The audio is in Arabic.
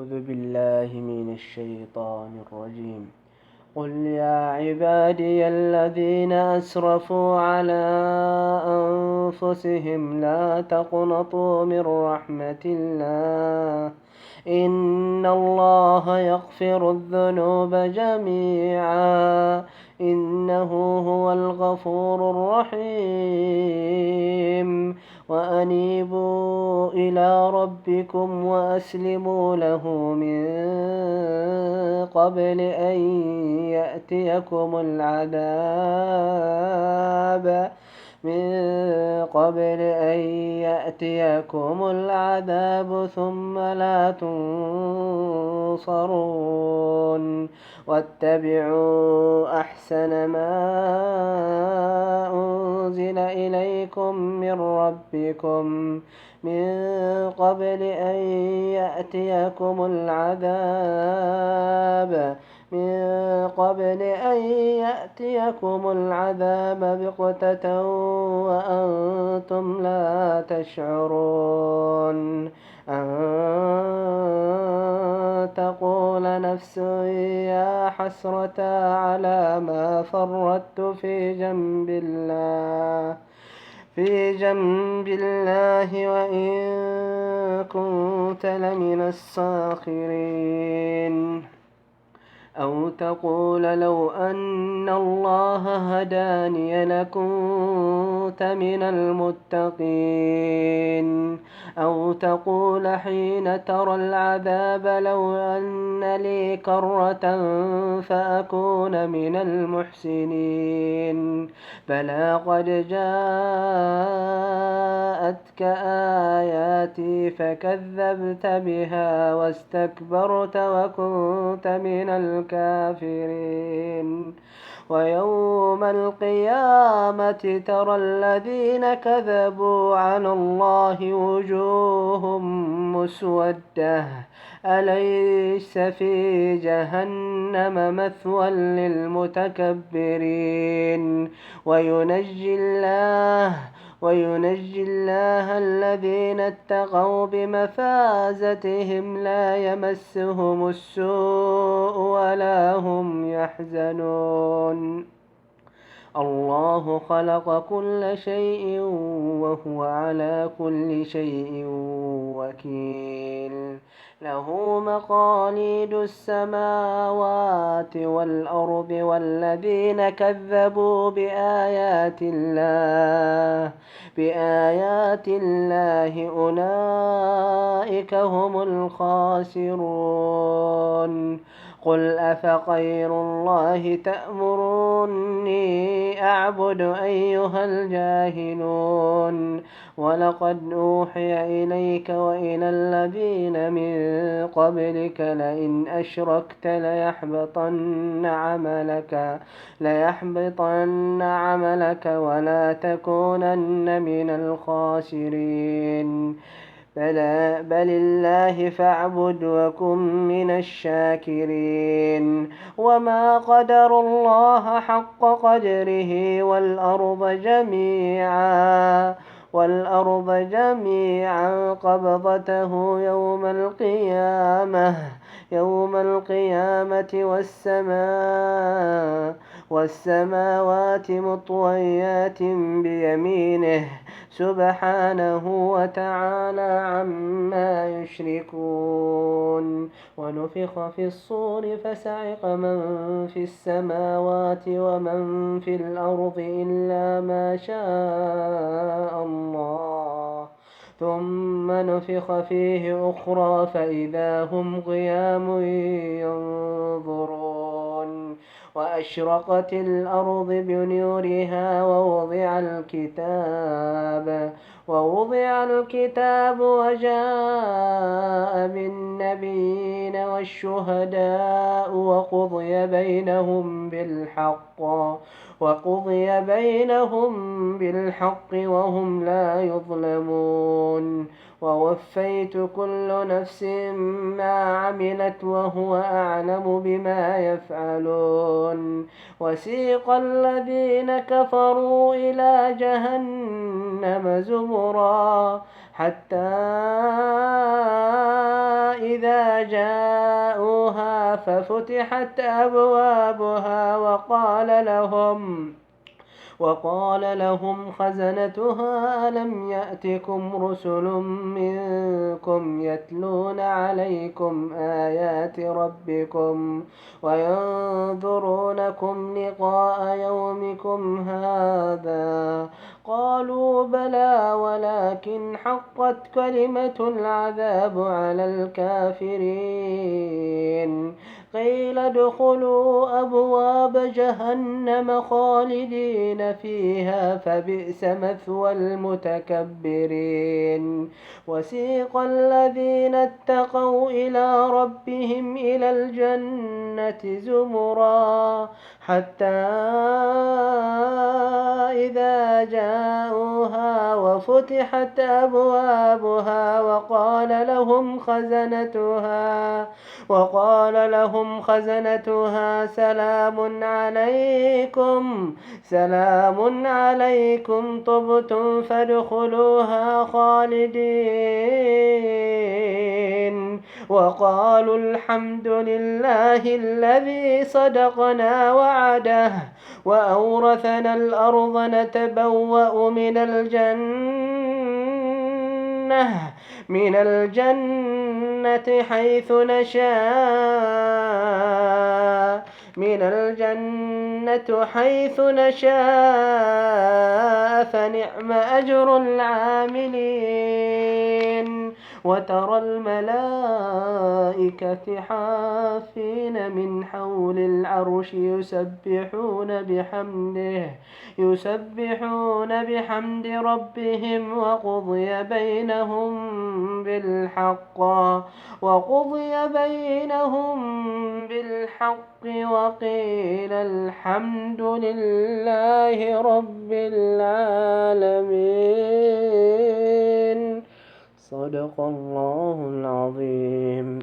أعوذ بالله من الشيطان الرجيم. قل يا عبادي الذين أسرفوا على أنفسهم لا تقنطوا من رحمة الله إن الله يغفر الذنوب جميعا إنه هو الغفور الرحيم وأنيبوا إلى ربكم وأسلموا له قبل أن يأتيكم العذاب من قبل أن يأتيكم العذاب ثم لا تنصرون واتبعوا أحسن ما أنزل إليكم من ربكم من قبل أن يأتيكم العذاب بغتة وأنتم لا تشعرون أن تقول نفس يا حسرة على ما فرطت في جنب الله وإن كنت لمن الساخرين أو تقول لو أن الله هداني لكنت من المتقين أو تقول حين ترى العذاب لو أن لي كرة فأكون من المحسنين بلى قد جاءتك آياتي فكذبت بها واستكبرت وكنت من الكافرين ويوم القيامة ترى الذين كذبوا على الله وجوههم مسودة أليس في جهنم مثوى للمتكبرين وينجي الله الذين اتقوا بمفازتهم لا يمسهم السوء ولا هم يحزنون الله خلق كل شيء وهو على كل شيء وكيل له مقاليد السماوات والأرض والذين كذبوا بآيات الله أولئك هم الخاسرون قل أفغير الله تأمروني أعبد أيها الجاهلون ولقد أوحي إليك وإلى الذين من قبلك لئن أشركت ليحبطن عملك ولا تكونن من الخاسرين بل الله فاعبد وكن من الشاكرين وما قدر الله حق قدره والأرض جميعا قبضته يوم القيامة والسماوات مطويات بيمينه سبحانه وتعالى عما يشركون ونفخ في الصور فصعق من في السماوات ومن في الأرض إلا ما شاء الله ثم نفخ فيه أخرى فإذا هم قيام ينظرون وأشرقت الأرض بنورها ووضع الكتاب وجاء بالنبيين والشهداء وقضي بينهم بالحق وقضي بينهم بالحق وهم لا يظلمون ووفيت كل نفس ما عملت وهو أعلم بما يفعلون وسيق الذين كفروا إلى جهنم زمرا حتى إذا جاءوها ففتحت أبوابها وقال لهم خزنتها ألم يأتكم رسل منكم يتلون عليكم آيات ربكم وينذرونكم لقاء يومكم هذا قالوا بلى ولكن حقت كلمة العذاب على الكافرين قيل ادخلوا أبواب جهنم خالدين فيها فبئس مثوى المتكبرين وسيق الذين اتقوا إلى ربهم إلى الجنة زمرا حتى إذا جاءوها وفتحت أبوابها وقال لهم خزنتها سلام عليكم طبتم فادخلوها خالدين وقالوا الحمد لله الذي صدقنا وعده وأورثنا الأرض نتبوأ من الجنة حيث نشاء فنعم أجر العاملين وترى الملائكة حافين من حول العرش يسبحون بحمد ربهم وقضي بينهم بالحق وقيل الحمد لله رب العالمين صدق الله العظيم.